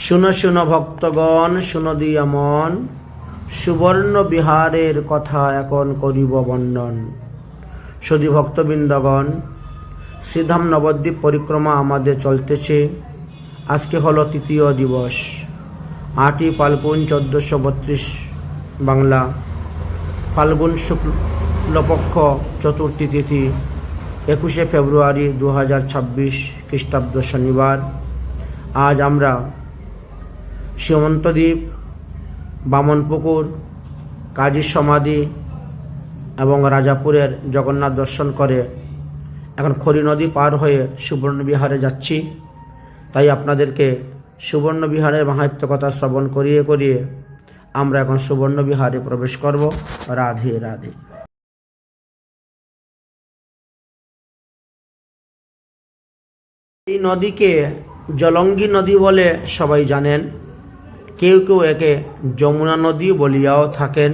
শুনো শুনো ভক্তগণ, শুনো দিয়া মন, সুবর্ণ বিহারের কথা এখন করিব বর্ণন। সুধী ভক্তবৃন্দগণ, শ্রীধাম নবদ্বীপ পরিক্রমা আমাদের চলতেছে। আজকে হলো তৃতীয় দিবস, 8ই ফাল্গুন 1432 বাংলা, ফাল্গুন শুক্লপক্ষ চতুর্থী তিথি, 21শে ফেব্রুয়ারি 2026 খ্রিস্টাব্দ শনিবার। আজ আমরা সীমন্তদ্বীপ, বামনপুকুর, কাজীর সমাধি এবং রাজাপুরের জগন্নাথ দর্শন করে এখন খড়ি নদী পার হয়ে সুবর্ণবিহারে যাচ্ছি। তাই আপনাদেরকে সুবর্ণবিহারের মাহাত্ম্য কথা শ্রবণ করিয়ে করিয়ে আমরা এখন সুবর্ণবিহারে প্রবেশ করব। রাধে রাধে। এই নদীকে জলঙ্গি নদী বলে সবাই জানেন, কেউ কেউ একে যমুনা নদী বলিয়াও থাকেন।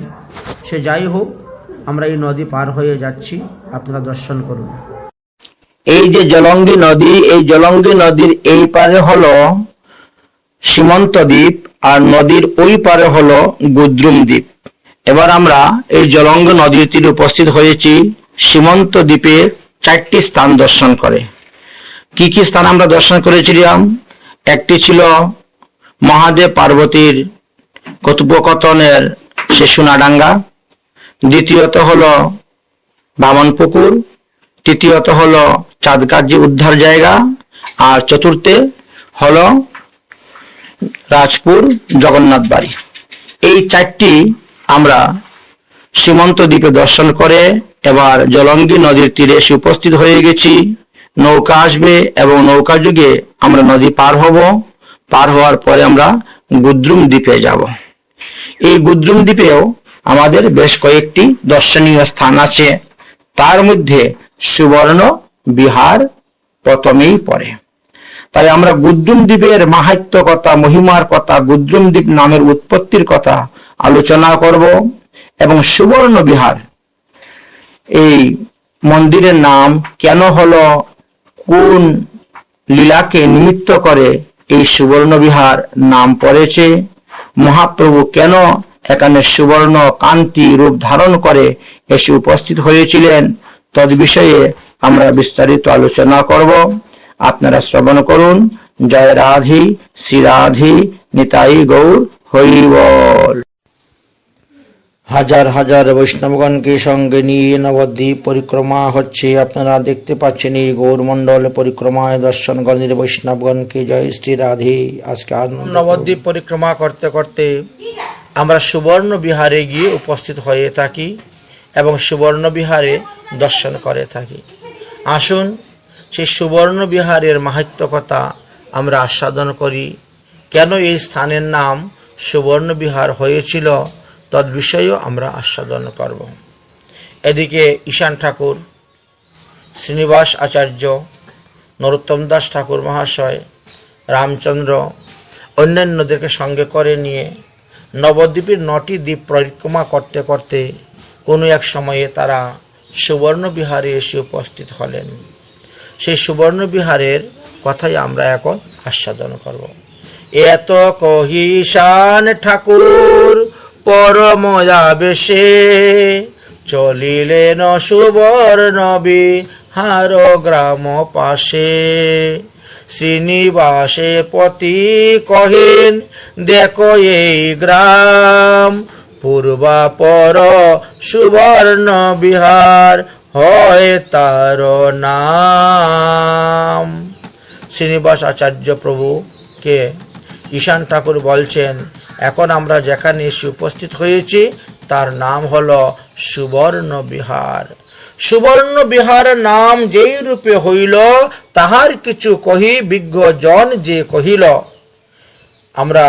সে যাই হোক, আমরা এই নদী পার হয়ে যাচ্ছি, আপনারা দর্শন করুন। এই যে জলঙ্গি নদী, এই জলঙ্গি নদীর এই পারে হলো সীমন্ত দ্বীপ, আর নদীর ওই পারে হলো গুদ্রুম দ্বীপ। এবার আমরা এই জলঙ্গি নদীর তীরে উপস্থিত হয়েছি সীমন্ত দ্বীপের 4টি স্থান দর্শন করে। কি কি স্থান আমরা দর্শন করেছিলাম? একটি ছিল মহাদেব পার্বতীর কথোপকথনের সে সোনাডাঙ্গা, দ্বিতীয়ত হলো বামনপুকুর, তৃতীয়ত হলো চাঁদকাজি উদ্ধার জায়গা, আর চতুর্থে হলো রাজপুর জগন্নাথ বাড়ি। এই 4টি আমরা সীমন্ত দ্বীপে দর্শন করে এবার জলঙ্গি নদীর তীরে এসে উপস্থিত হয়ে গেছি। নৌকা আসবে এবং নৌকা যুগে আমরা নদী পার হব। পার হওয়ার পরে আমরা গুদ্রুম দ্বীপে যাব। এই গুদ্রুম দ্বীপেও আমাদের বেশ কয়েকটি দর্শনীয় স্থান আছে, তার মধ্যে সুবর্ণ বিহার প্রথমেই পড়ে। তাই আমরা গুদ্রুম দ্বীপের মাহাত্ম্য কথা, মহিমার কথা, গুদ্রুম দ্বীপ নামের উৎপত্তির কথা আলোচনা করব এবং সুবর্ণ বিহার এই মন্দিরের নাম কেন হলো, কোন লীলাকে নিমিত্ত করে এই সুবর্ণ বিহার নাম পড়েছে, মহাপ্রভু কেন এখানে সুবর্ণ কান্তি রূপ ধারণ করে এসে উপস্থিত হয়েছিলেন, তদ বিষয়ে আমরা বিস্তারিত আলোচনা করব। আপনারা শ্রবণ করুন। জয় রাধি, শ্রী রাধি, নিতাই গৌর হরি বল। হাজার হাজার বৈষ্ণবগণকে সঙ্গে নিয়ে নবদ্বীপ পরিক্রমা হচ্ছে। আপনারা দেখতে পাচ্ছেন এই গৌরমণ্ডল পরিক্রমায় দর্শনগণের বৈষ্ণবগণকে জয় শ্রী রাধে। আজকে নবদ্বীপ পরিক্রমা করতে করতে আমরা সুবর্ণ বিহারে গিয়ে উপস্থিত হয়ে থাকি এবং সুবর্ণ বিহারে দর্শন করে থাকি। আসুন সেই সুবর্ণ বিহারের মাহাত্ম্য কথা আমরা আস্বাদন করি। কেন এই স্থানের নাম সুবর্ণ বিহার হয়েছিল তদ বিষয়েও আমরা আস্বাদন করব। এদিকে ঈশান ঠাকুর, শ্রীনিবাস আচার্য, নরোত্তম দাস ঠাকুর মহাশয়, রামচন্দ্র অন্যান্যদেরকে সঙ্গে করে নিয়ে নবদ্বীপের 9টি দ্বীপ পরিক্রমা করতে করতে কোনো এক সময়ে তারা সুবর্ণ বিহারে এসে উপস্থিত হলেন। সেই সুবর্ণ বিহারের কথাই আমরা এখন আস্বাদন করব। এত কহি ঈশান ঠাকুর পরম আবেশে চলিলেন সুবর্ণ বিহার গ্রাম পাশে। শ্রীনিবাসে পতি কহিন দেখো এই গ্রাম, পূর্বাপর সুবর্ণ বিহার হয় তার নাম। শ্রীনিবাস আচার্য প্রভুকে ঈশান ঠাকুর বলছেন, এখন আমরা যেখানে এসে উপস্থিত হয়েছি তার নাম হলো সুবর্ণ বিহার। সুবর্ণ বিহার নাম যেই রূপে হইল তাহার কিছু কহি বিজ্ঞ জন যে কহিল। আমরা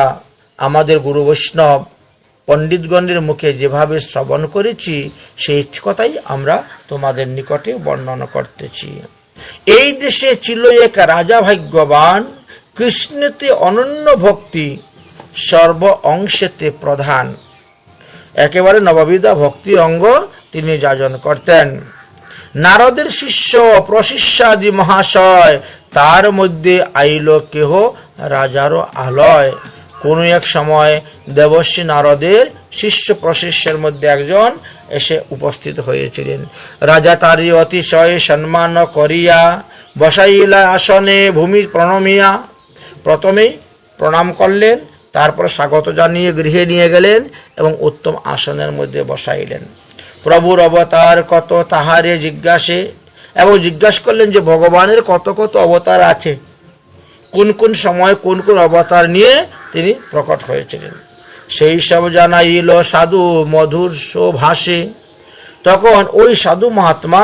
আমাদের গুরু বৈষ্ণব পণ্ডিতগণের মুখে যেভাবে শ্রবণ করেছি সেই কথাই আমরা তোমাদের নিকটে বর্ণনা করতেছি। এই দেশে ছিল এক রাজা ভাগ্যবান, কৃষ্ণেতে অনন্য ভক্তি, সর্ব অংশেতে প্রধান। একেবারে নববিধা ভক্তি অঙ্গ তিনি যাজন করতেন। নারদের শিষ্য প্রশিষ্যাদি মহাশয় তার মধ্যে আইল কেহ রাজারও আলয়। কোনো এক সময় দেবর্ষি নারদের শিষ্য প্রশিষ্যের মধ্যে একজন এসে উপস্থিত হয়েছিলেন। রাজা তারই অতিশয় সম্মান করিয়া বসাইলা আসনে ভূমি প্রণমিয়া। প্রথমেই প্রণাম করলেন, তারপর স্বাগত জানিয়ে গৃহে নিয়ে গেলেন এবং উত্তম আসনের মধ্যে বসাইলেন। প্রভুর অবতার কত তাহারে জিজ্ঞাসে, এবং জিজ্ঞাসা করলেন যে ভগবানের কত কত অবতার আছে, কোন কোন সময় কোন কোন অবতার নিয়ে তিনি প্রকট হয়েছিলেন। সেই সব জানাইল সাধু মধুর ভাষে। তখন ওই সাধু মহাত্মা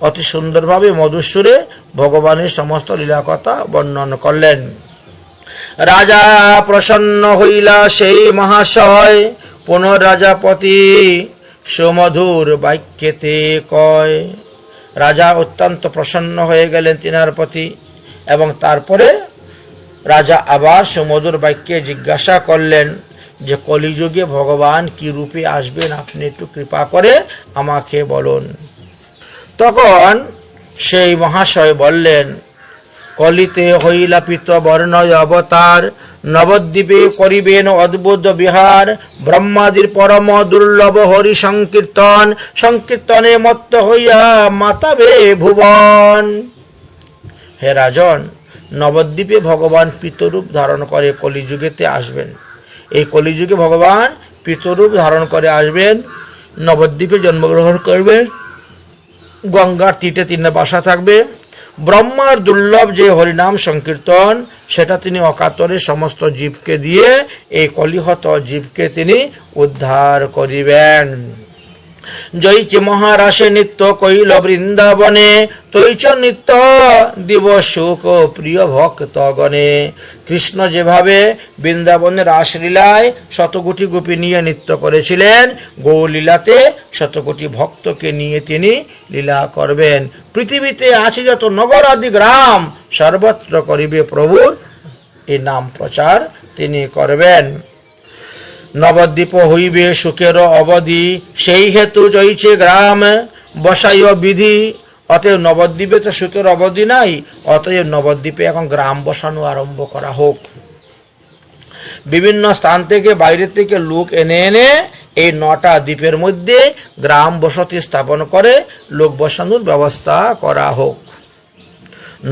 অতি সুন্দরভাবে মধুর সুরে ভগবানের সমস্ত লীলা কথা বর্ণন করলেন। রাজা প্রসন্ন হইলা সেই মহাশয়, পুনর্রাজাপতি সুমধুর বাক্যেতে কয়। রাজা অত্যন্ত প্রসন্ন হয়ে গেলেন তিনার প্রতি, এবং তারপরে রাজা আবার সুমধুর বাক্যে জিজ্ঞাসা করলেন যে কলিযুগে ভগবান কি রূপে আসবেন, আপনি একটু কৃপা করে আমাকে বলুন। তখন সেই মহাশয় বললেন, কলিতে হইলা পিত বর্ণ অবতার, নবদ্বীপে করিবেন অদ্ভুত বিহার, ব্রহ্মাদির পরম দুর্লভ হরি সংকীর্তন, সংকীর্তনে মত্ত হইয়া মাতাবে ভুবন। হে রাজন, নবদ্বীপে ভগবান পিতরূপ ধারণ করে কলিযুগেতে আসবেন। এই কলিযুগে ভগবান পিতরূপ ধারণ করে আসবেন, নবদ্বীপে জন্মগ্রহণ করবেন, গঙ্গার তীরে তিনি বাসা থাকবে। ব্রহ্মার দুর্লভ যে হরিনাম সংকীর্তন, সেটা তিনি অকাতরে সমস্ত জীবকে দিয়ে এই কলিহত জীবকে তিনি উদ্ধার করিবেন। জয়চে মহারাশে নিত্য কইল বৃন্দাবনে, তৈচ নিত্য দিবসুক প্রিয় ভক্তগণে। কৃষ্ণ যেভাবে বৃন্দাবনের রাসলীলায় শতকোটি গোপী নিয়ে নৃত্য করেছিলেন, গৌলীলাতে শতকোটি ভক্তকে নিয়ে তিনি লীলা করবেন। পৃথিবীতে আছে যত নগর আদি গ্রাম, সর্বত্র করিবে প্রভুর এই নাম প্রচার তিনি করবেন। নবদ্বীপ হইবে সুখের অবধি, সেই হেতু জয়ছে গ্রাম বসাইও বিধি। অতএব নবদ্বীপে তো সুখের অবধি নাই, অতএব নবদ্বীপে এখন গ্রাম বসানো আরম্ভ করা হোক। বিভিন্ন স্থান থেকে বাইরে থেকে লোক এনে এনে এই 9টা দ্বীপের মধ্যে গ্রাম বসতি স্থাপন করে লোক বসানোর ব্যবস্থা করা হোক।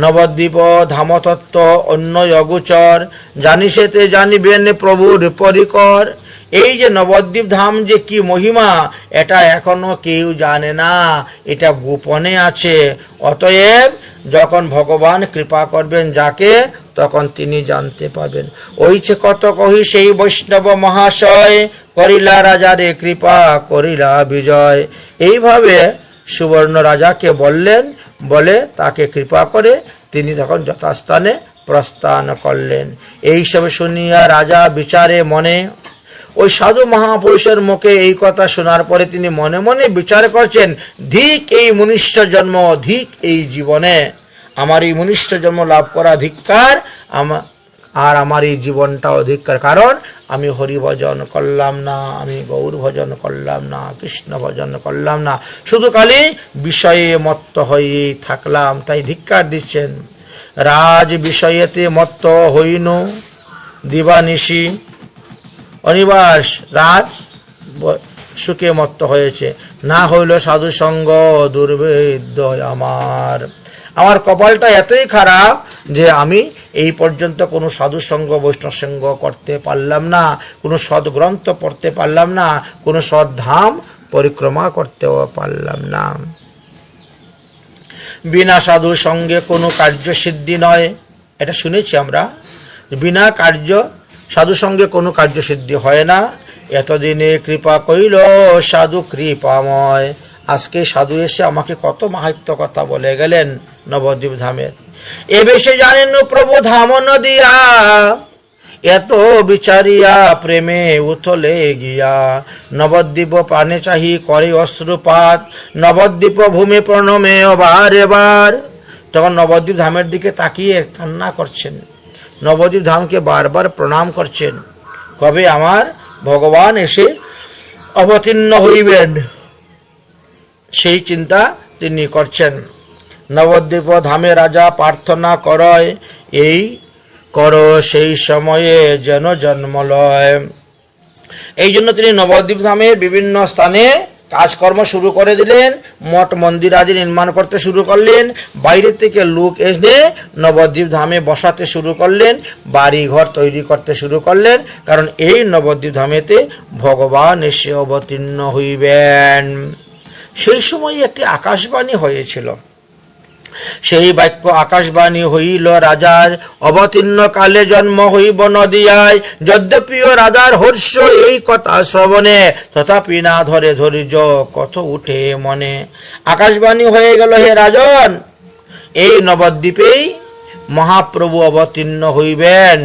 নবদ্বীপ ধামতত্ত্ব অন্য অগোচর, জানিসেতে জানিবেন প্রভুর পরিকর। এই যে নবদ্বীপ ধাম যে কি মহিমা, এটা এখনো কেউ জানে না, এটা গোপনে আছে। অতএব যখন ভগবান কৃপা করবেন যাকে, তখন তিনি জানতে পারবেন। ওইছে কত কহি সেই বৈষ্ণব মহাশয়, করিলা রাজারে কৃপা করিলা বিজয়। এইভাবে সুবর্ণ রাজাকে বললেন, বলে তাকে কৃপা করে তিনি তখন যথাস্থানে প্রস্থান করলেন। এইসব শুনিয়া রাজা বিচারে মনে, ওই সাধু মহাপুরুষের মুখে এই কথা শোনার পরে তিনি মনে মনে বিচার করছেন, ধিক এই মনুষ্য জন্ম, ধিক এই জীবনে, আমার এই মনুষ্য জন্ম লাভ করা ধিক্কার, আর আমার এই জীবনটাও ধিক্কার। কারণ আমি হরি ভজন করলাম না, আমি গৌর ভজন করলাম না, কৃষ্ণ ভজন করলাম না, শুধু খালি বিষয়ে মত্ত হয়ে থাকলাম, তাই ধিক্কার দিচ্ছেন। রাজ বিষয়েতে মত্ত হইন দিবানিশি, অনিবাস রাত সুখে মত্ত হয়েছে, না হইল সাধু সঙ্গ দুর্বেদ্য আমার। আমার কপালটা এতই খারাপ যে আমি এই পর্যন্ত কোনো সাধু সঙ্গ বৈষ্ণব সঙ্গ করতে পারলাম না, কোনো সদ্গ্রন্থ পড়তে পারলাম না, কোনো সদ্ধাম পরিক্রমা করতেও পারলাম না। বিনা সাধু সঙ্গে কোনো কার্য সিদ্ধি নয়, এটা শুনেছি আমরা, বিনা কার্য সাধু সঙ্গে কোনো কার্য সিদ্ধি হয় না। এতদিনে কৃপা কইল সাধু কৃপাময়। আজকে সাধু এসে আমাকে কত মাহাত্ম্য কথা বলে গেলেন নবদ্বীপ ধামের। এ বেশে জানেন প্রভু ধাম নদিয়া, এত বিচারিয়া প্রেমে উথলে গিয়া। নবদ্বীপ পানে চাহি করে অশ্রুপাত, নবদ্বীপ ভূমি প্রণমে বার এবার। তখন নবদ্বীপ ধামের দিকে তাকিয়ে কান্না করছেন, নবদ্বীপ ধামকে বারবার প্রণাম করছেন, কবে আমার ভগবান এসে অবতীর্ণ হইবেন, সেই চিন্তা তিনি করছেন। নবদ্বীপ ধামে রাজা প্রার্থনা করয়, এই করো সেই সময়ে যেন জন্ম লয়। এই জন্য তিনি নবদ্বীপ ধামের বিভিন্ন স্থানে কাজকর্ম শুরু করে দিলেন, মঠ মন্দির আদি নির্মাণ করতে শুরু করলেন, বাইরে থেকে লোক এসে নবদ্বীপ ধামে বসাতে শুরু করলেন, বাড়ি ঘর তৈরি করতে শুরু করলেন, কারণ এই নবদ্বীপ ধামেতে ভগবান এসে অবতীর্ণ হইবেন। সেই সময় একটি আকাশবাণী হয়েছিল, সেই বাক্য আকাশবাণী হইল রাজার, অবতীর্ণ কালে জন্ম হইব নদিয়ায়। যদ্যপিও রাজার হর্ষ এই কথা শ্রবণে, তথাপি না ধরে ধৈর্য কত উঠে মনে। আকাশবাণী হয়ে গেল, হে রাজন, এই নবদ্বীপেই মহাপ্রভু অবতীর্ণ হইবেন।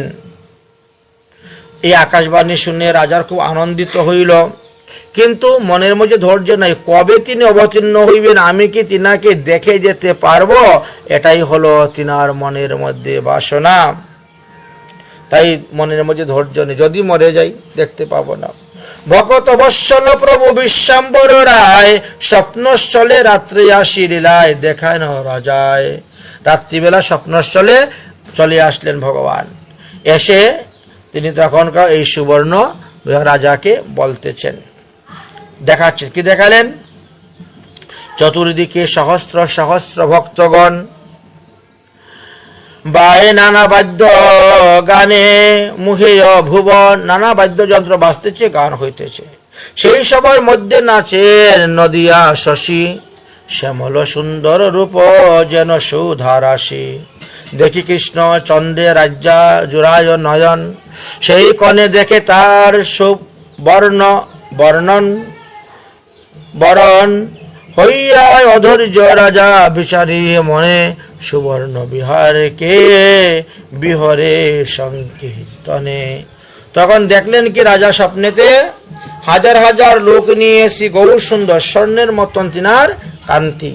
এই আকাশবাণী শুনে রাজার খুব আনন্দিত হইল, কিন্তু মনের মধ্যে ধৈর্য নাই। কবে তিনি অবতীর্ণ হইবেন, আমি কি তিনাকে দেখে যেতে পারবো, এটাই হলো তিনার মনের মধ্যে বাসনা। তাই মনের মধ্যে ধৈর্য নেই, যদি মরে যাই দেখতে পাবো না। ভকত বৎসল প্রভু বিশ্বাম্বর রায়, স্বপ্নস্থলে রাত্রে আসি লীলায় দেখায় না রাজায়। রাত্রিবেলা স্বপ্নস্থলে চলে আসলেন ভগবান। এসে তিনি তখনকার এই সুবর্ণ রাজাকে বলতেছেন, দেখাচ্ছেন। কি দেখালেন? চতুর্দিকে সহস্র সহস্র ভক্তগণ বায়ে নানা বাদ্য গানে, মুহে ভুবন, নানা বাদ্যযন্ত্র বাজতেছে, গান হইতেছে। সেই সবার মধ্যে নাচেন নদিয়া শশী, শ্যামল সুন্দর রূপ যেন সুধারাশি। দেখি কৃষ্ণ চন্দ্রে রাজ্যা জুড়ায় নয়ন, সেই কনে দেখে তার সুবর্ণ বর্ণন বরণ হইয়া অধৈর্য রাজা বিচারি মনে, সুবর্ণ বিহারকে বিহরে সংকীর্তনে। তখন দেখলেন কি রাজা স্বপ্নেতে হাজার হাজার লোক নিয়ে শ্রী গৌর সুন্দর স্বর্ণের মতন তিনার কান্তি,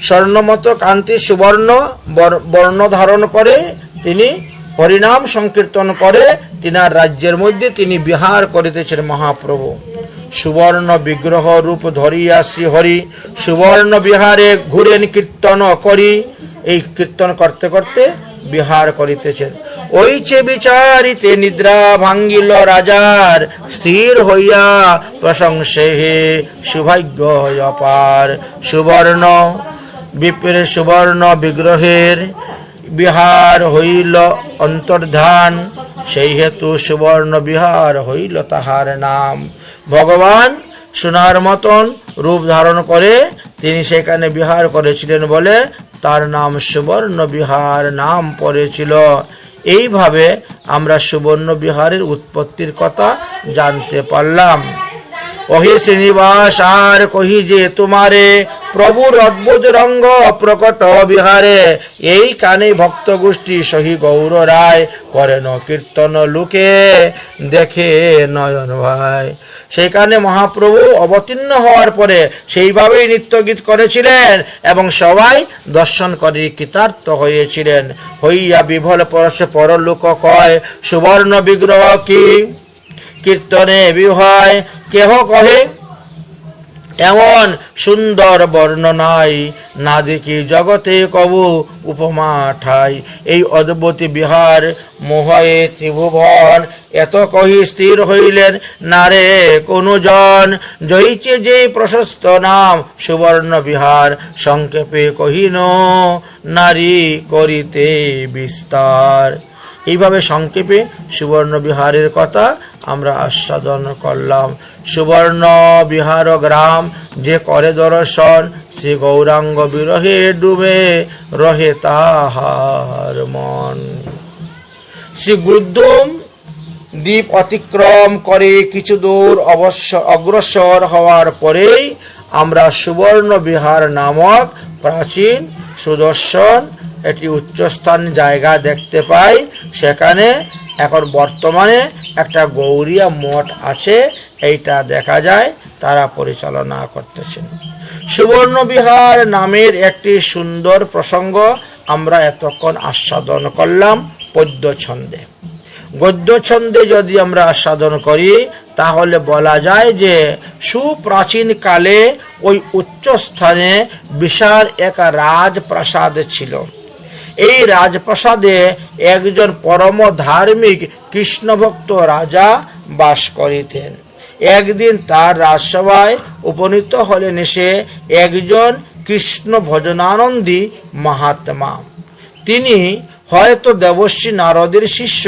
স্বর্ণ মতো কান্তি সুবর্ণ বর্ণ ধারণ করে তিনি হরিনাম সংকীর্তন করে তিনার রাজ্যের মধ্যে তিনি বিহার করিতেছেন মহাপ্রভু। সুবর্ণ বিগ্রহ রূপ ধরিয়া শ্রী হরি সুবর্ণ বিহারে ঘুরেন কীর্তন করি। এই কীর্তন করতে করতে বিহার করিতেছেন। ওই চে বিচারিতে নিদ্রা ভাঙ্গিল রাজার, স্থির হইয়া প্রশংসে হে সৌভাগ্য অপার। সুবর্ণ বিপ্রের সুবর্ণ বিগ্রহের বিহার হইল অন্তর্ধান, সেই হেতু সুবর্ণ বিহার হইল তাহার নাম। ভগবান সোনার মতন রূপ ধারণ করে তিনি সেখানে বিহার করেছিলেন বলে তার নাম সুবর্ণ বিহার নাম পড়েছিল। এইভাবে আমরা সুবর্ণ বিহারের উৎপত্তির কথা জানতে পারলাম। ওহে শ্রীনিবাস আর কহি যে তোমারে, প্রভুর অদ্ভুত রঙ্গ প্রকট বিহারে। এই কানে ভক্ত গোষ্ঠী সহি গৌর রায়, করেন কীর্তন লোকে দেখে নয়ন ভাই। সেইখানে মহাপ্রভু অবতীর্ণ হওয়ার পরে সেইভাবেই নৃত্য গীত করেছিলেন এবং সবাই দর্শন করে কৃতার্থ হয়েছিলেন। হইয়া বিভল পরশে পরলোক কয়, সুবর্ণ বিগ্রহ কি কীর্তনে বিভয়। কেহ কহে এমন সুন্দর বর্ণনাই, না দেখি জগতে কবু উপমা ঠাই। এই অদ্ভুত বিহার মোহয়ে ত্রিভুবন, এত কহি স্থির হইলেন নারে কোনো জন। জয়িছে যে প্রশস্ত নাম সুবর্ণ বিহার, সংক্ষেপে কহিন নারী করিতে বিস্তার। এইভাবে সংক্ষেপে সুবর্ণ বিহারের কথা আমরা আস্বাদন করলাম। সুবর্ণ বিহার গ্রাম যে করে দর্শন, সে গৌরাঙ্গ বিরহে ডুবে রহে তাহার মন। শ্রী গুরুদ্যম দ্বীপ অতিক্রম করে কিছু দূর অগ্রসর হওয়ার পরেই আমরা সুবর্ণ বিহার নামক প্রাচীন সুদর্শন একটি উচ্চস্থান জায়গা দেখতে পাই। সেখানে এখন বর্তমানে একটা গৌরীয়া মঠ আছে, এইটা দেখা যায় তারা পরিচালনা করতেছেন। সুবর্ণ বিহার নামের একটি সুন্দর প্রসঙ্গ আমরা এতক্ষণ আস্বাদন করলাম পদ্য ছন্দে। গদ্য ছন্দে যদি আমরা আস্বাদন করি তাহলে বলা যায় যে সুপ্রাচীন কালে ওই উচ্চ স্থানে বিশাল এক রাজপ্রাসাদ ছিল। এই রাজপ্রাসাদে একজন পরম ধার্মিক কৃষ্ণভক্ত রাজা বাস করিতেন। একদিন তার রাজসভায় উপনীত হলেন সে একজন কৃষ্ণ ভজনানন্দী মহাত্মা। তিনি হয়তো দেবশ্রী নারদের শিষ্য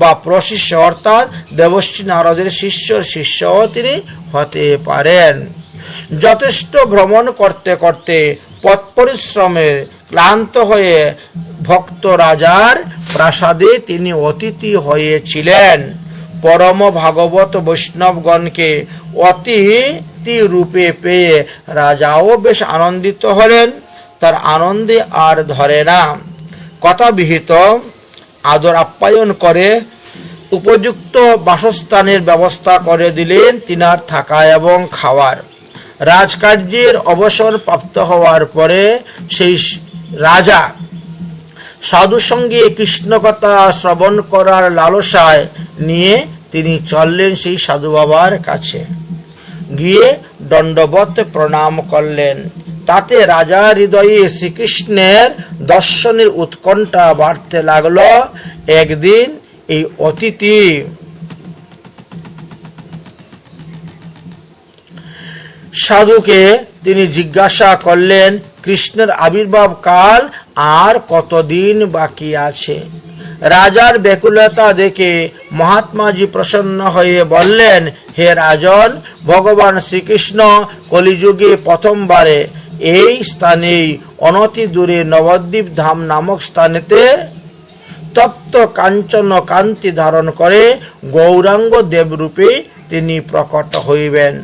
বা প্রশিষ্য, অর্থাৎ দেবশ্রী নারদের শিষ্যর শিষ্যও তিনি হতে পারেন। যথেষ্ট ভ্রমণ করতে করতে পথ পরিশ্রমের ক্লান্ত হয়ে ভক্ত রাজার প্রাসাদে তিনি অতিথি হয়েছিলেন। পরম ভাগবত বৈষ্ণবগণকে অতিথি রূপে পেয়ে রাজাও বেশ আনন্দিত হলেন। তার আনন্দে আর ধরে না, কথাবিহিত আদর আপ্যায়ন করে উপযুক্ত বাসস্থানের ব্যবস্থা করে দিলেন তিনার থাকা এবং খাওয়ার। রাজকার্যের অবসর প্রাপ্ত হওয়ার পরে সেই রাজা সাধু সঙ্গে কৃষ্ণ কথা শ্রবণ করার লালসায় নিয়ে তিনি চললেন সেই সাধু বাবার কাছে। গিয়ে দণ্ডবত প্রণাম করলেন। তাতে রাজার হৃদয়ে শ্রীকৃষ্ণের দর্শনের উৎকণ্ঠা বাড়তে লাগলো। একদিন এই অতিথি সাধুকে তিনি জিজ্ঞাসা করলেন, কৃষ্ণের আবির্ভাব কাল আর কতদিন বাকি আছে? রাজার ব্যাকুলতা দেখে মহাত্মাজি প্রসন্ন হয়ে বললেন, হে রাজন, ভগবান শ্রীকৃষ্ণ কলিযুগে প্রথমবারে এই স্থানেই অনতি দূরে নবদ্বীপ ধাম নামক স্থানেতে তপ্ত কাঞ্চন কান্তি ধারণ করে গৌরাঙ্গ দেবরূপে তিনি প্রকট হইবেন।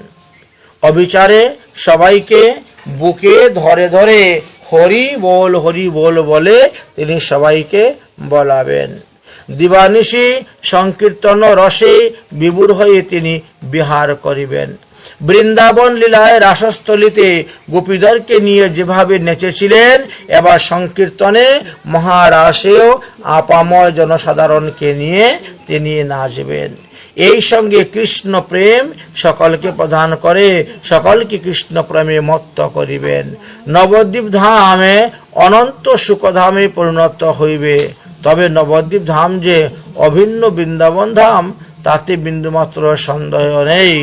অবিচারে সবাইকে বুকে ধরে ধরে হরি বল বলে তিনি সবাইকে বলাবেন। দিবানিশি সংকীর্তন রসে বিভোর হয়ে তিনি বিহার করিবেন। বৃন্দাবন লীলায় রাসস্থলিতে গোপীদেরকে নিয়ে যেভাবে নেচেছিলেন, এবার সংকীর্তনে মহারাসেও আপাময় জনসাধারণকে নিয়ে তিনি নাচবেন। এই সঙ্গে কৃষ্ণ প্রেম সকলকে প্রদান করে সকলকে কৃষ্ণ প্রেমে মত্ত করিবেন। নবদ্বীপ ধামে অনন্ত সুখধামে পরিণত হইবে। তবে নবদ্বীপ ধাম যে অভিন্ন বৃন্দাবন ধাম তাতে বিন্দুমাত্র সন্দেহ নেই।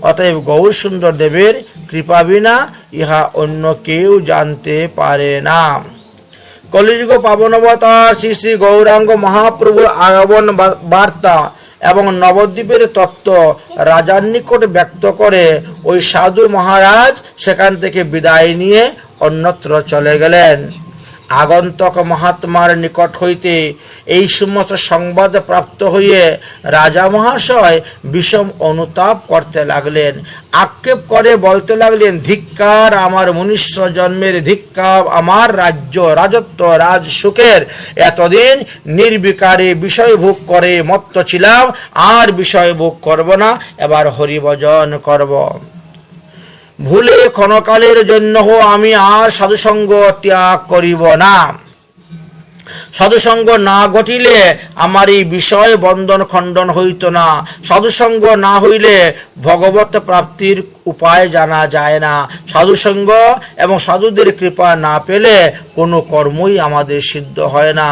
অতএব গৌর সুন্দর দেবের কৃপা বিনা ইহা অন্য কেউ জানতে পারে না। কলিযুগ পাবনবতার শ্রী শ্রী গৌরাঙ্গ মহাপ্রভুর আগমন বার্তা এবং নবদ্বীপের তত্ত্ব রাজার নিকট ব্যক্ত করে ওই সাধু মহারাজ সেখান থেকে বিদায় নিয়ে অন্যত্র চলে গেলেন। আগন্তক মহাত্মার নিকট হইতে এই সমস্ত সংবাদ প্রাপ্ত হয়ে রাজা মহাশয় বিষম অনুতাপ করতে লাগলেন। আক্ষেপ করে বলতে লাগলেন, ধিক্কার আমার মনুষ্য জন্মের, ধিক্কার আমার রাজত্ব রাজ সুখের। এতদিন নির্বিকারে বিষয় ভোগ করে মত্ত ছিলাম, আর বিষয় ভোগ করব না, এবার হরিভজন করব। ভুলে ক্ষণকালের জন্য আমি আর সাধুসঙ্গ ত্যাগ করিব না। সাধুসঙ্গ না ঘটিলে আমার এই বিষয় বন্ধন খণ্ডন হইত না। সাধুসঙ্গ না হইলে ভগবত প্রাপ্তির উপায় জানা যায় না। সাধুসঙ্গ এবং সাধুদের কৃপা না পেলে কোনো কর্মই আমাদের সিদ্ধ হয় না।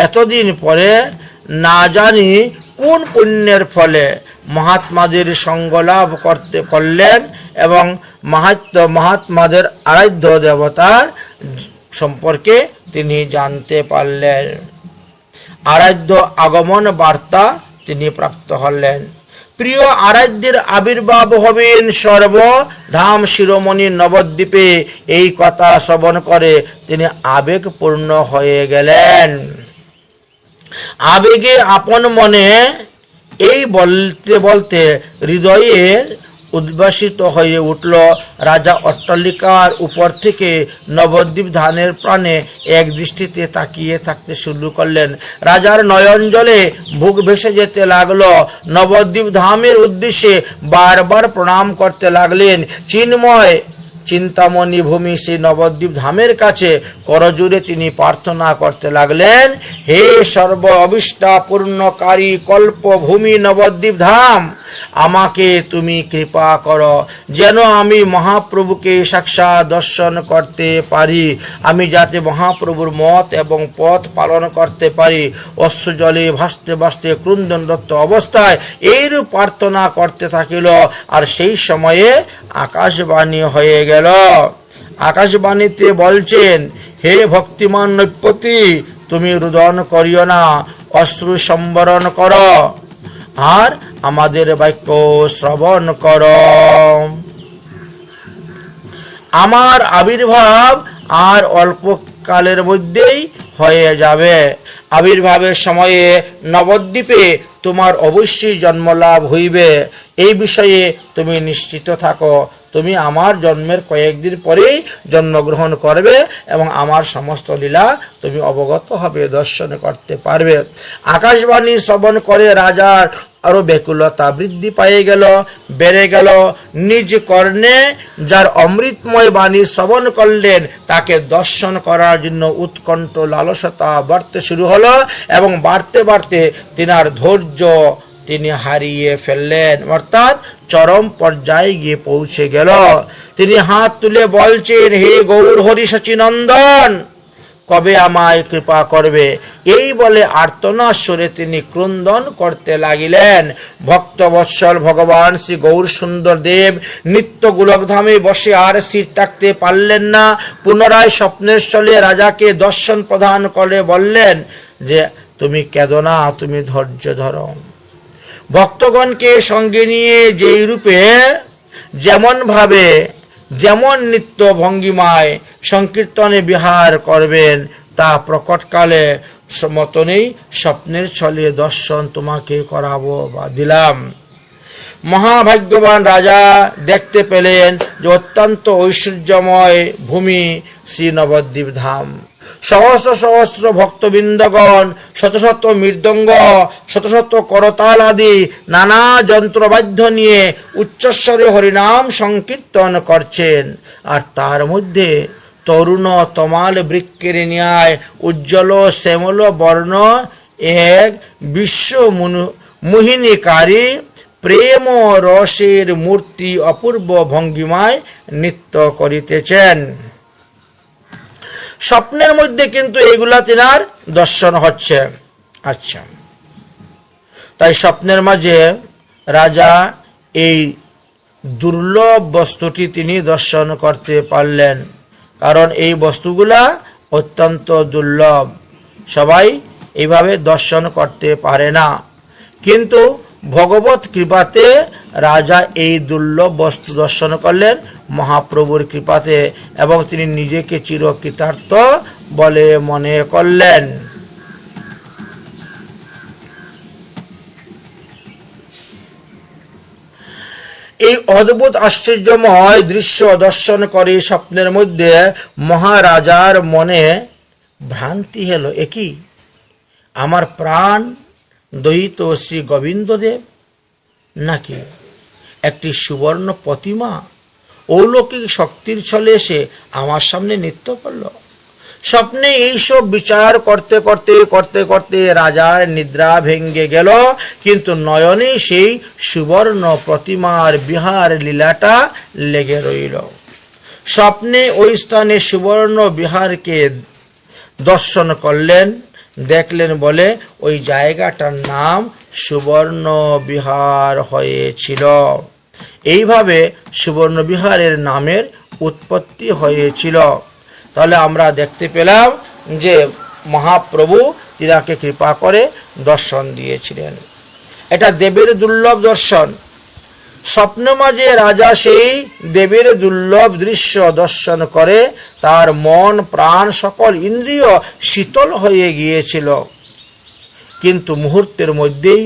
এতদিন পরে না জানি কোন পুণ্যের ফলে মহাত্মাদের সঙ্গ লাভ করলেন এবং মহাত্মাদের আরাধ্য দেবতার সম্পর্কে তিনি জানতে পারলেন। আরাধ্য আগমন বার্তা তিনি প্রাপ্ত হলেন। প্রিয় আরাধ্যের আবির্ভাব হবেন সর্বধাম শিরোমণি নবদ্বীপে, এই কথা শ্রবণ করে তিনি আবেগপূর্ণ হয়ে গেলেন। আবেগে আপন মনে এই বলতে বলতে হৃদয়ের উদ্ভাসিত হয়ে উঠল। রাজা অট্টালিকার উপর থেকে নবদ্বীপ ধামের প্রাণে এক দৃষ্টিতে তাকিয়ে থাকতে শুরু করলেন। রাজার নয়ন জলে বুক ভেসে যেতে লাগলো। নবদ্বীপ ধামের উদ্দেশ্যে বারবার প্রণাম করতে লাগলেন। চিন্ময় চিন্তামণি ভূমি সেই নবদ্বীপ ধামের কাছে করজোড়ে তিনি প্রার্থনা করতে লাগলেন, হে সর্ব অবিষ্টা পূর্ণকারী কল্প ভূমি নবদ্বীপ ধাম, আমাকে তুমি কৃপা করো, যেন আমি মহাপ্রভুকে সাক্ষাৎ দর্শন করতে পারি, আমি যাতে মহাপ্রভুর মত এবং পথ পালন করতে পারি। অশ্রু জলে ভাসতে ভাসতে ক্রন্দনরত অবস্থায় এইরূপ প্রার্থনা করতে থাকিল। আর সেই সময়ে আকাশবাণী হয়ে গেল। আকাশবাণীতে বলছেন, হে ভক্তিমান নৃপতি, তুমি রুদন করিও না, অশ্রু সম্বরণ করো আর আমাদের বাক্য শ্রবণ করো। আমার আবির্ভাব আর অল্পকালের মধ্যেই হয়ে যাবে। আবির্ভাবের সময়ে নবদ্বীপে তোমার অবশ্যই জন্মলাভ হইবে, এই বিষয়ে তুমি নিশ্চিত থাকো। তুমি আমার জন্মের কয়েকদিন পরেই জন্মগ্রহণ করবে এবং আমার সমস্ত লীলা তুমি অবগত হবে, দর্শন করতে পারবে। আকাশবাণী শ্রবণ করে রাজার আরো ব্যাকুলতা বৃদ্ধি পেয়ে গেল, বেড়ে গেল। নিজ কর্ণে যার অমৃতময় বাণী শ্রবণ করলেন, তাকে দর্শন করার জন্য উৎকণ্ঠ লালসতা বাড়তে শুরু হলো এবং বাড়তে বাড়তে তিনার ধৈর্য তিনি হারিয়ে ফেললেন, অর্থাৎ চরম পর্যায়ে গিয়ে পৌঁছে গেল। তিনি হাত তুলে বলছেন, হে গৌর হরি সচিনন্দন, কবে আমায় কৃপা করবে? এই বলে আর্তনাদ স্বরে তিনি ক্রন্দন করতে লাগিলেন। ভক্তবৎসল ভগবান শ্রী গৌর সুন্দর দেব নিত্য গোলকধামে বসে আর স্থির থাকতে পারলেন না। পুনরায় স্বপ্নের স্থলে রাজাকে দর্শন প্রদান করে বললেন যে, তুমি কেঁদো না, তুমি ধৈর্য ধরো। ভক্তগণকে সঙ্গে নিয়ে যেই রূপে যেমন ভাবে যেমন নিত্য ভঙ্গিমায় সংকীর্তনে বিহার করবেন, তা প্রকটকালে মতনেই স্বপ্নের ছলে দর্শন তোমাকে করাবো বা দিলাম। মহাভাগ্যবান রাজা দেখতে পেলেন যে অত্যন্ত ঐশ্বর্যময় ভূমি শ্রী নবদ্বীপ ধাম। সহস্র সহস্র ভক্তবৃন্দগণ শত শত মৃদঙ্গ, শত শত করতাল আদি নানা যন্ত্রবাদ্য নিয়ে উচ্চস্বরে হরিনাম সংকীর্তন করছেন। আর তার মধ্যে তরুণ তমাল বৃক্ষের ন্যায় উজ্জ্বল শ্যামল বর্ণ এক বিশ্ব মোহিনীকারী প্রেম রসের মূর্তি অপূর্ব ভঙ্গিমায় নৃত্য করিতেছেন। স্বপ্নের মধ্যে কিন্তু এগুলা তিনার দর্শন হচ্ছে। আচ্ছা, তাই স্বপ্নের মাঝে রাজা এই দুর্লভ বস্তুটি তিনি দর্শন করতে পারলেন, কারণ এই বস্তুগুলা অত্যন্ত দুর্লভ, সবাই এইভাবে দর্শন করতে পারে না। কিন্তু ভগবত কৃপাতে রাজা এই দুর্লভ বস্তু দর্শন করলেন মহাপ্রভুর কৃপাতে, এবং তিনি নিজেকে চিরকৃতার্থ বলে মনে করলেন। এই অদ্ভুত আশ্চর্যময় দৃশ্য দর্শন করে স্বপ্নের মধ্যে মহারাজার মনে ভ্রান্তি হলো, একই আমার প্রাণ দয়িত শ্রী গোবিন্দদেব নাকি একটি সুবর্ণ প্রতিমা অলৌকিক শক্তির ছলে এসে আমার সামনে নৃত্য করল। স্বপ্নে এইসব বিচার করতে করতে করতে করতে রাজার নিদ্রা ভেঙ্গে গেল, কিন্তু নয়নে সেই সুবর্ণ প্রতিমার বিহার লীলাটা লেগে রইল। স্বপ্নে ওই স্থানে সুবর্ণ বিহারকে দর্শন করলেন, দেখলেন বলে ওই জায়গাটার নাম সুবর্ণ বিহার হয়েছিল। এইভাবে সুবর্ণ বিহারের নামের উৎপত্তি হয়েছিল। তাহলে আমরা দেখতে পেলাম যে মহাপ্রভু তিনাকে কৃপা করে দর্শন দিয়েছিলেন। এটা দেবের দুর্লভ দর্শন। স্বপ্ন মাঝে রাজা সেই দেবের দুর্লভ দৃশ্য দর্শন করে তার মন প্রাণ সকল ইন্দ্রিয় শীতল হয়ে গিয়েছিল, কিন্তু মুহূর্তের মধ্যেই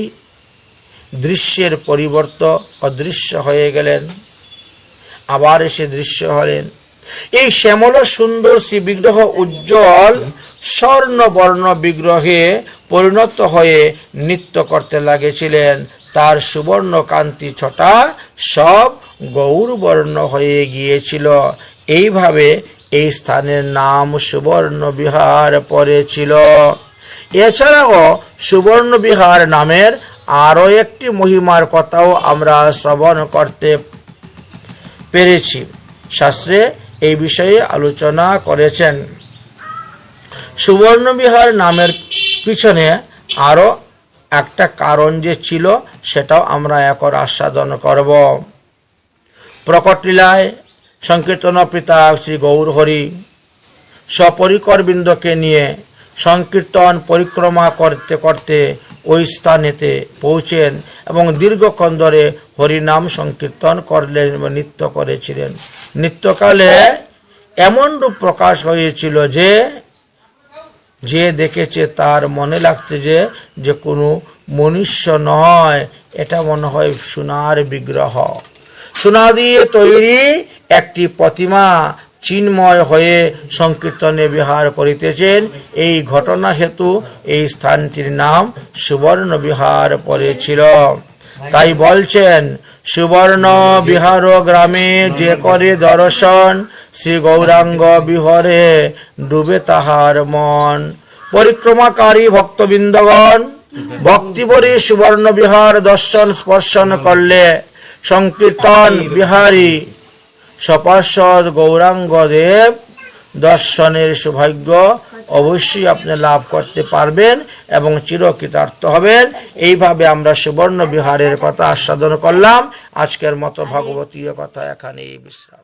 দৃশ্যের পরিবর্তন অদৃশ্য হয়ে গেলেন, আবার এসে দৃশ্য হলেন। এই শ্যামল সুন্দর শ্রী বিগ্রহ উজ্জ্বল স্বর্ণবর্ণ বিগ্রহে পরিণত হয়ে নৃত্য করতে লাগেছিলেন। তার সুবর্ণ কান্তি ছটা সব গৌরবর্ণ হয়ে গিয়েছিল। এইভাবে এই স্থানের নাম সুবর্ণ বিহার পড়েছিল। এছাড়াও সুবর্ণ বিহার নামের আরো একটি মহিমার কথাও আমরা শ্রবণ করতে পেরেছি। শাস্ত্রে এই বিষয়ে আলোচনা করেছেন। সুবর্ণবিহার নামের পিছনে আরো একটা কারণ যে ছিল সেটাও আমরা এখন আস্বাদন করব। প্রকট লীলায় সংকীর্তন পিতা শ্রী গৌরহরি সপরিকর বৃন্দকে নিয়ে সংকীর্তন পরিক্রমা করতে করতে ওই স্থানেতে পৌঁছেন এবং দীর্ঘক্ষণ ধরে হরিনাম সংকীর্তন করলেন এবং নৃত্য করেছিলেন। নৃত্যকালে এমন রূপ প্রকাশ হয়েছিল যে দেখেছে তার মনে লাগছে যে কোনো মনুষ্য নয়, এটা মনে হয় সোনার বিগ্রহ, সোনা দিয়ে তৈরি একটি প্রতিমা চিন্ময় হয়ে সংকীর্তনে বিহার করিতেছেন। এই ঘটনা হেতু এই স্থানটির নাম সুবর্ণ বিহার পড়েছিল। তাই বলছেন, সুবর্ণ বিহার গ্রামে যে করে দর্শন, শ্রী গৌরাঙ্গ বিহরে ডুবে তাহার মন। পরিক্রমাকারী ভক্তবৃন্দগণ ভক্তিভরে সুবর্ণ বিহার দর্শন স্পর্শন করলে সংকীর্তন বিহারী সপার্ষদ গৌরাঙ্গ দেব দর্শনের সৌভাগ্য অবশ্যই আপনি লাভ করতে পারবেন এবং চিরকৃতার্থ হবেন। এইভাবে আমরা সুবর্ণ বিহারের কথা আস্বাদন করলাম। আজকের মতো ভাগবতীয় কথা এখানেই বিশ্রাম।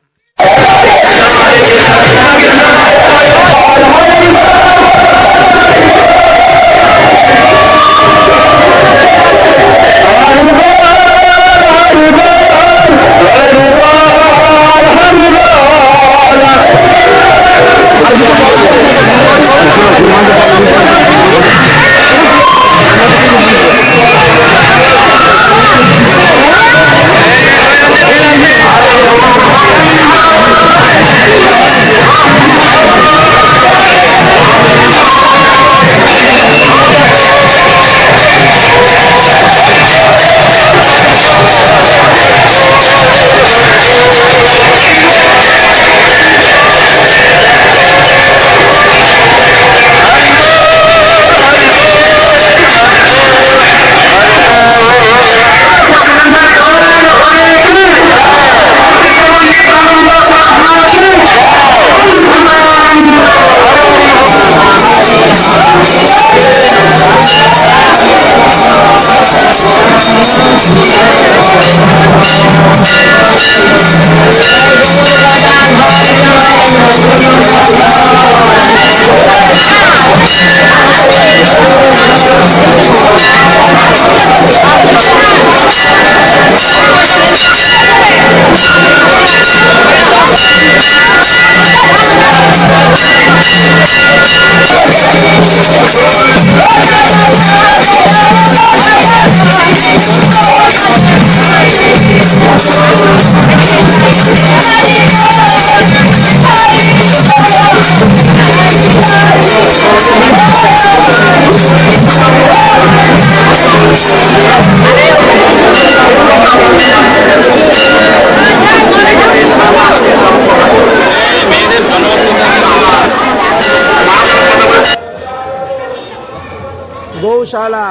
গৌশালা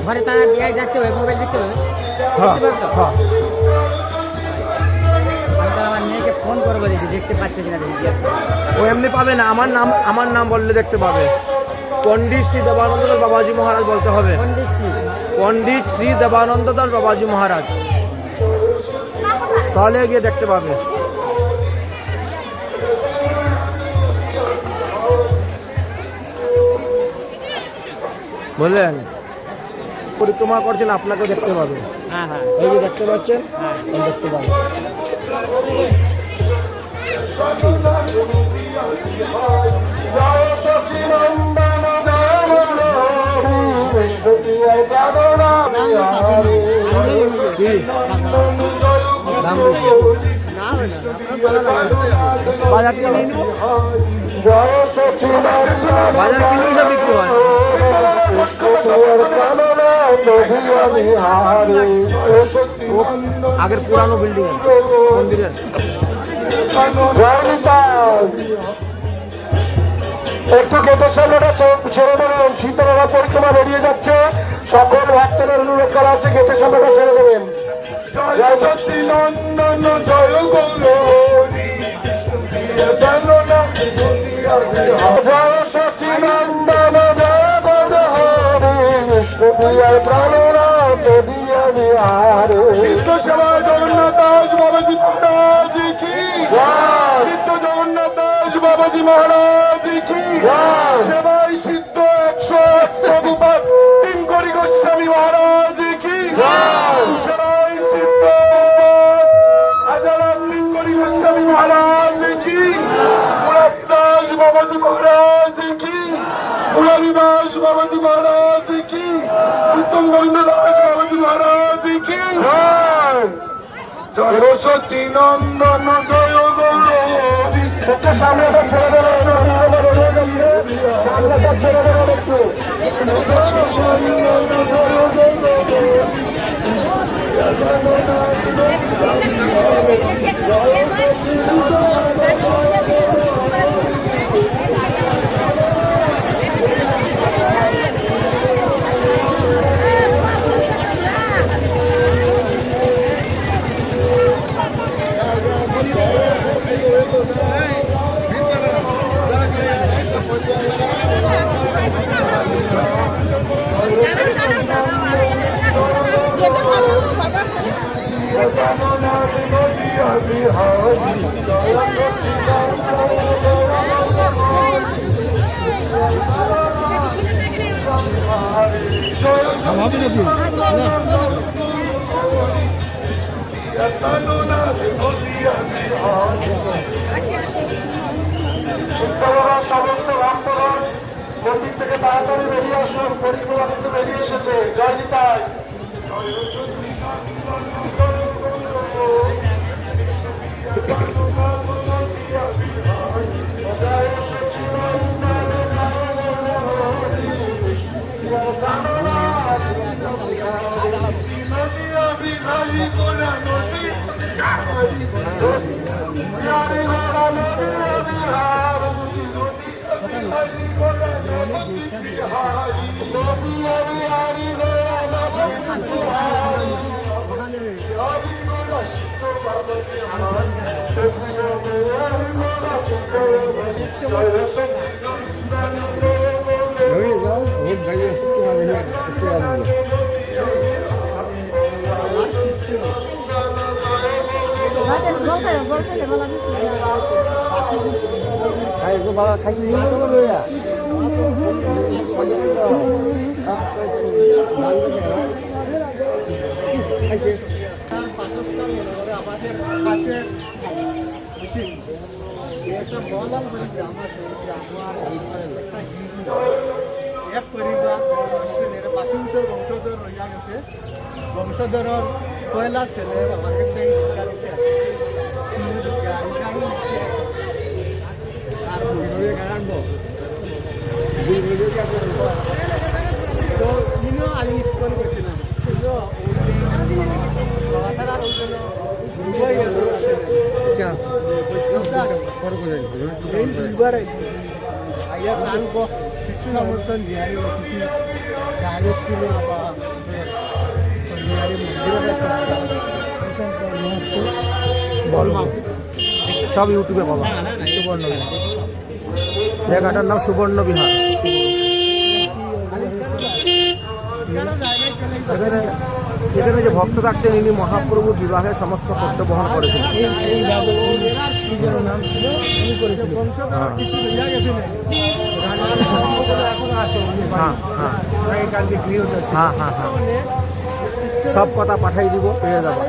ঘরে তারা বিয়ে দেখতে হবে, মোবাইল দেখতে হবে। আমি তো আমার মেয়েকে ফোন করবো, দেখি দেখতে পাচ্ছে কিনা দেখি। ও এমনি পাবে না, আমার নাম বললে দেখতে পাবে। পণ্ডিত শ্রী দেবানন্দ দাস বাবাজি মহারাজ বলতে হবে। পণ্ডিত শ্রী দেবানন্দ দাস বাবাজি মহারাজ, তাহলে গিয়ে দেখতে পাবে। বুঝলেন, পরিক্রমা করছেন আপনাকেও দেখতে পাবে। হ্যাঁ হ্যাঁ এই যে দেখতে পাচ্ছেন, হ্যাঁ এই দেখতে পাবেন। কি? দাম বেশি। বাজার কিনে নিয়ে নেবো। বাজার কিনে সব বিক্রি হয়। ও আগের পুরানো বিল্ডিং মন্দিরের। একটু গেটের সামনেটা ছেড়ে দেবেন, শীতলা পরিক্রমা বেরিয়ে যাচ্ছে, সকল ভক্তদের অনুরোধ করা হচ্ছে গেটের সামনেটা ছেড়ে দেবেন। জয় সত্যি নন্দন জয় গৌরী, জয় সত্যি নন্দন জয় গৌরী, প্রাণনাথ দিয়া বিহারে নিত্য সেবা জগন্নাথ দাস বাবাজি মহারাজ কি নিত্য জগন্নাথ দাস বাবাজি মহারাজ কি সেবাই সিদ্ধ 108 প্রভুপাদ তিন করি গোস্বামী মহারাজ কি সেবাই সিদ্ধ হাজার তিন করি গোস্বামী মহারাজ কি মুরারি দাস বাবাজি মহারাজ কি মুরারি দাস বাবাজি মহারাজ কি উত্তম গোবিন্দ দাস বাবাজি মহারাজ কি জয় সচি নন্দন জয় গৌরী। একটু সামনেটা ছেড়ে দেবেন, সামনেটা ছেড়ে দেবেন একটু। সমস্ত ভক্তগণ মন্দির থেকে তাড়াতাড়ি বেরিয়ে আসুন, পরিক্রমা কিন্তু বেরিয়ে এসেছে। জয় নিতাই। আমাদের কাছে উচিত একটা বলাল বলি আমার এক পরিবার বাকি বংশধর রইয়া গেছে, বংশধরের পয়লা ছেলে আমার কাছে আর আনবো তো ইনো আলি স্কুল গেছিলাম শিশু সমর্থন বিহারি কিছু গায়ক ছিল বা সব ইউটিউবে পাবা। সুবর্ণ বিহার, জায়গাটার নাম সুবর্ণ বিহার। এখানে এখানে যে ভক্ত থাকতেন ইনি মহাপ্রভু বিবাহের সমস্ত কষ্ট বহন করেছিলেন। এই যাদবপুর কি যেন নাম ছিল উনি করেছিলেন। কিছু বোঝা গেছে না এখন আছে হ্যাঁ হ্যাঁ এই কালকে গৃহ যাচ্ছে হ্যাঁ হ্যাঁ হ্যাঁ সব কথা পাঠাই দিব, পেয়ে যাবো।